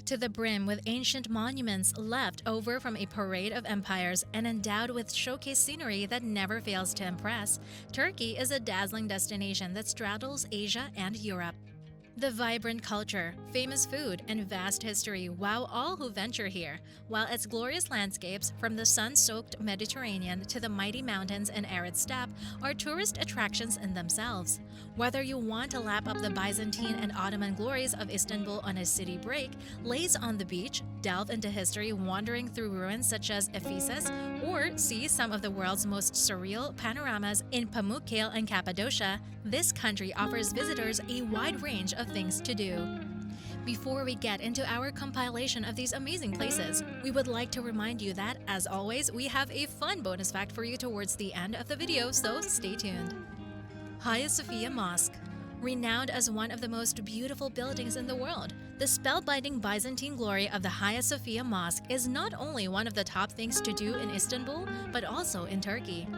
Packed to the brim with ancient monuments left over from a parade of empires and endowed with showcase scenery that never fails to impress, Turkey is a dazzling destination that straddles Asia and Europe. The vibrant culture, famous food, and vast history wow all who venture here, while its glorious landscapes, from the sun-soaked Mediterranean to the mighty mountains and arid steppe, are tourist attractions in themselves. Whether you want to lap up the Byzantine and Ottoman glories of Istanbul on a city break, laze on the beach, delve into history wandering through ruins such as Ephesus, or see some of the world's most surreal panoramas in Pamukkale and Cappadocia, this country offers visitors a wide range of things to do. Before we get into our compilation of these amazing places, we would like to remind you that, as always, we have a fun bonus fact for you towards the end of the video, so stay tuned. Hagia Sophia Mosque. Renowned as one of the most beautiful buildings in the world, the spellbinding Byzantine glory of the Hagia Sophia Mosque is not only one of the top things to do in Istanbul, but also in Turkey.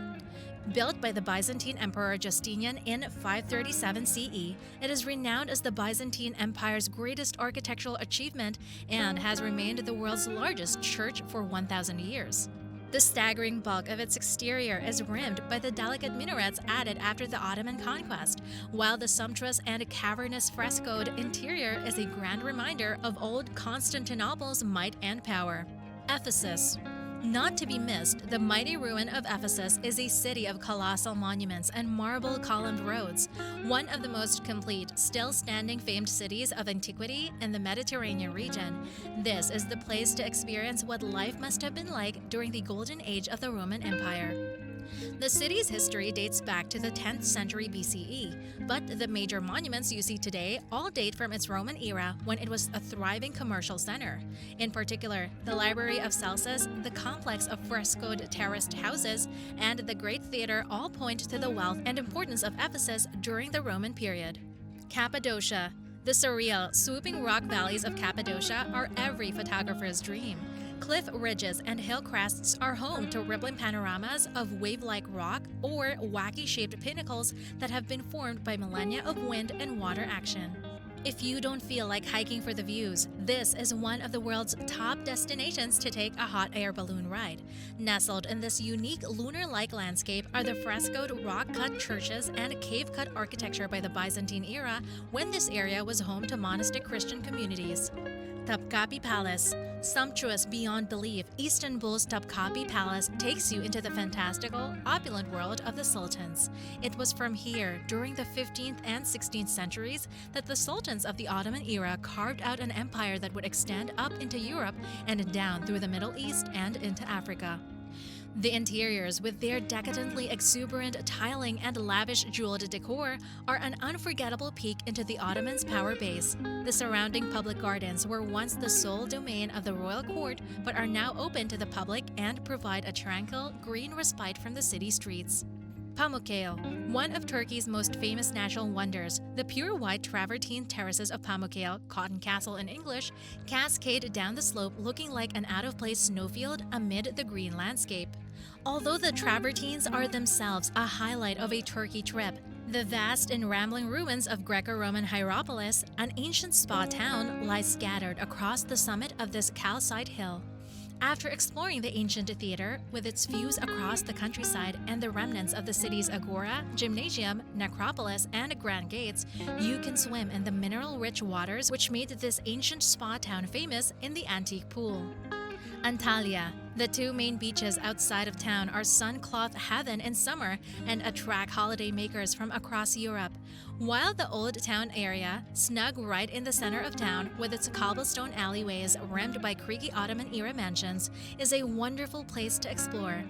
Built by the Byzantine Emperor Justinian in 537 CE, it is renowned as the Byzantine Empire's greatest architectural achievement and has remained the world's largest church for 1,000 years. The staggering bulk of its exterior is rimmed by the delicate minarets added after the Ottoman conquest, while the sumptuous and cavernous frescoed interior is a grand reminder of old Constantinople's might and power. Ephesus. Not to be missed, the mighty ruin of Ephesus is a city of colossal monuments and marble columned roads, one of the most complete, still standing famed cities of antiquity in the Mediterranean region. This is the place to experience what life must have been like during the golden age of the Roman Empire. The city's history dates back to the 10th century BCE, but the major monuments you see today all date from its Roman era when it was a thriving commercial center. In particular, the Library of Celsus, the complex of frescoed terraced houses, and the Great Theatre all point to the wealth and importance of Ephesus during the Roman period. Cappadocia. The surreal, swooping rock valleys of Cappadocia are every photographer's dream. Cliff ridges and hill crests are home to rippling panoramas of wave-like rock or wacky-shaped pinnacles that have been formed by millennia of wind and water action. If you don't feel like hiking for the views, this is one of the world's top destinations to take a hot air balloon ride. Nestled in this unique lunar-like landscape are the frescoed rock-cut churches and cave-cut architecture by the Byzantine era, when this area was home to monastic Christian communities. Topkapi Palace. Sumptuous beyond belief, Istanbul's Topkapi Palace takes you into the fantastical, opulent world of the sultans. It was from here, during the 15th and 16th centuries, that the sultans of the Ottoman era carved out an empire that would extend up into Europe and down through the Middle East and into Africa. The interiors, with their decadently exuberant tiling and lavish jeweled decor, are an unforgettable peek into the Ottomans' power base. The surrounding public gardens were once the sole domain of the royal court, but are now open to the public and provide a tranquil, green respite from the city streets. Pamukkale. One of Turkey's most famous natural wonders, the pure white travertine terraces of Pamukkale, Cotton Castle in English, cascade down the slope looking like an out-of-place snowfield amid the green landscape. Although the travertines are themselves a highlight of a Turkey trip, the vast and rambling ruins of Greco-Roman Hierapolis, an ancient spa town, lie scattered across the summit of this calcite hill. After exploring the ancient theater, with its views across the countryside and the remnants of the city's agora, gymnasium, necropolis, and grand gates, you can swim in the mineral-rich waters which made this ancient spa town famous in the antique pool. Antalya. The two main beaches outside of town are sun-cloth heaven in summer and attract holidaymakers from across Europe, while the Old Town area, snug right in the center of town with its cobblestone alleyways rimmed by creaky Ottoman-era mansions, is a wonderful place to explore.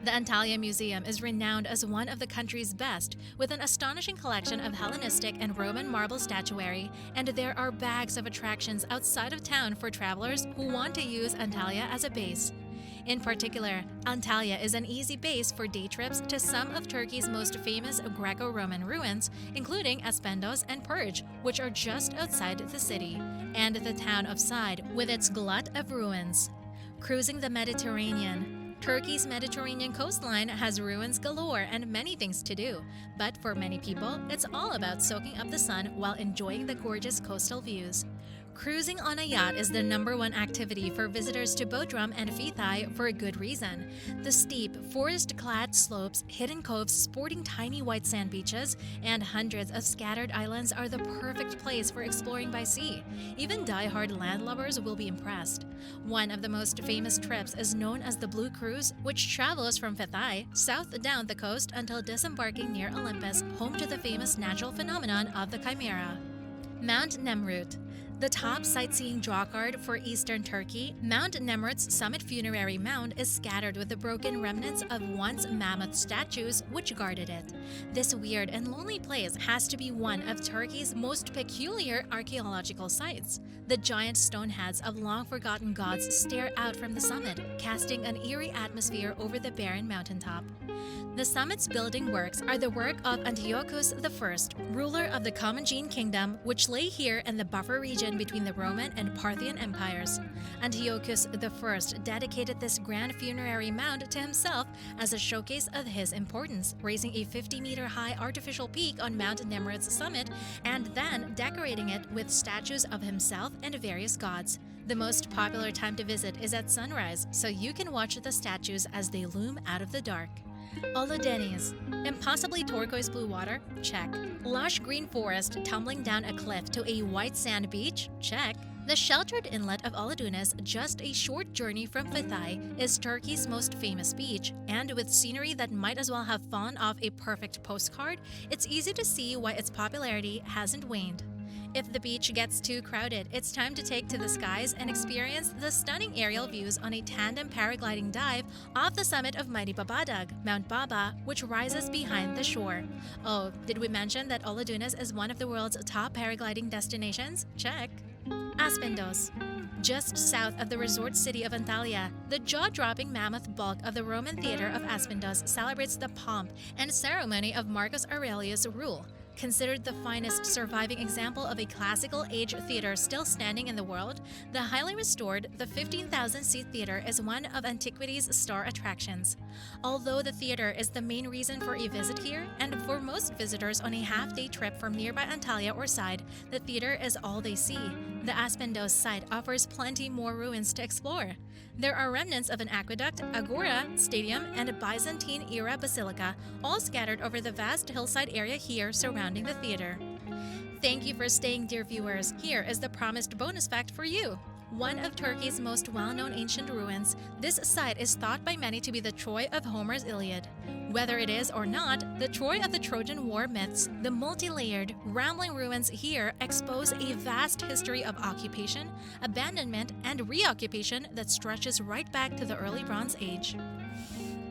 The Antalya Museum is renowned as one of the country's best, with an astonishing collection of Hellenistic and Roman marble statuary, and there are bags of attractions outside of town for travelers who want to use Antalya as a base. In particular, Antalya is an easy base for day trips to some of Turkey's most famous Greco-Roman ruins, including Aspendos and Perj, which are just outside the city, and the town of Side, with its glut of ruins. Cruising the Mediterranean. Turkey's Mediterranean coastline has ruins galore and many things to do, but for many people, it's all about soaking up the sun while enjoying the gorgeous coastal views. Cruising on a yacht is the #1 activity for visitors to Bodrum and Fethiye for a good reason. The steep, forest-clad slopes, hidden coves sporting tiny white sand beaches, and hundreds of scattered islands are the perfect place for exploring by sea. Even die-hard landlubbers will be impressed. One of the most famous trips is known as the Blue Cruise, which travels from Fethiye south down the coast until disembarking near Olympus, home to the famous natural phenomenon of the Chimera. Mount Nemrut. The top sightseeing drawcard for eastern Turkey, Mount Nemrut's summit funerary mound is scattered with the broken remnants of once mammoth statues which guarded it. This weird and lonely place has to be one of Turkey's most peculiar archaeological sites. The giant stone heads of long-forgotten gods stare out from the summit, casting an eerie atmosphere over the barren mountaintop. The summit's building works are the work of Antiochus I, ruler of the Commagene Kingdom, which lay here in the buffer region between the Roman and Parthian empires. Antiochus I dedicated this grand funerary mound to himself as a showcase of his importance, raising a 50-meter-high artificial peak on Mount Nemrut's summit and then decorating it with statues of himself and various gods. The most popular time to visit is at sunrise, so you can watch the statues as they loom out of the dark. Ölüdeniz. Impossibly turquoise blue water? Check. Lush green forest tumbling down a cliff to a white sand beach? Check. The sheltered inlet of Ölüdeniz, just a short journey from Fethiye, is Turkey's most famous beach, and with scenery that might as well have fallen off a perfect postcard, it's easy to see why its popularity hasn't waned. If the beach gets too crowded, it's time to take to the skies and experience the stunning aerial views on a tandem paragliding dive off the summit of Mighty Babadag, Mount Baba, which rises behind the shore. Oh, did we mention that Ölüdeniz is one of the world's top paragliding destinations? Check. Aspendos. Just south of the resort city of Antalya, the jaw-dropping mammoth bulk of the Roman theater of Aspendos celebrates the pomp and ceremony of Marcus Aurelius' rule. Considered the finest surviving example of a classical-age theater still standing in the world, the highly restored, the 15,000-seat theater is one of antiquity's star attractions. Although the theater is the main reason for a visit here, and for most visitors on a half-day trip from nearby Antalya or side, the theater is all they see. The Aspendos site offers plenty more ruins to explore. There are remnants of an aqueduct, agora, stadium, and a Byzantine-era basilica, all scattered over the vast hillside area here surrounding the theater. Thank you for staying, dear viewers. Here is the promised bonus fact for you. One of Turkey's most well-known ancient ruins, this site is thought by many to be the Troy of Homer's Iliad. Whether it is or not, the Troy of the Trojan War myths, the multi-layered, rambling ruins here expose a vast history of occupation, abandonment, and reoccupation that stretches right back to the early Bronze Age.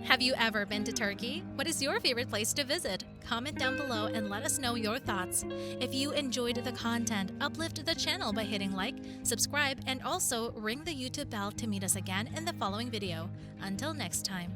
Have you ever been to Turkey? What is your favorite place to visit? Comment down below and let us know your thoughts. If you enjoyed the content, uplift the channel by hitting like, subscribe, and also ring the YouTube bell to meet us again in the following video. Until next time.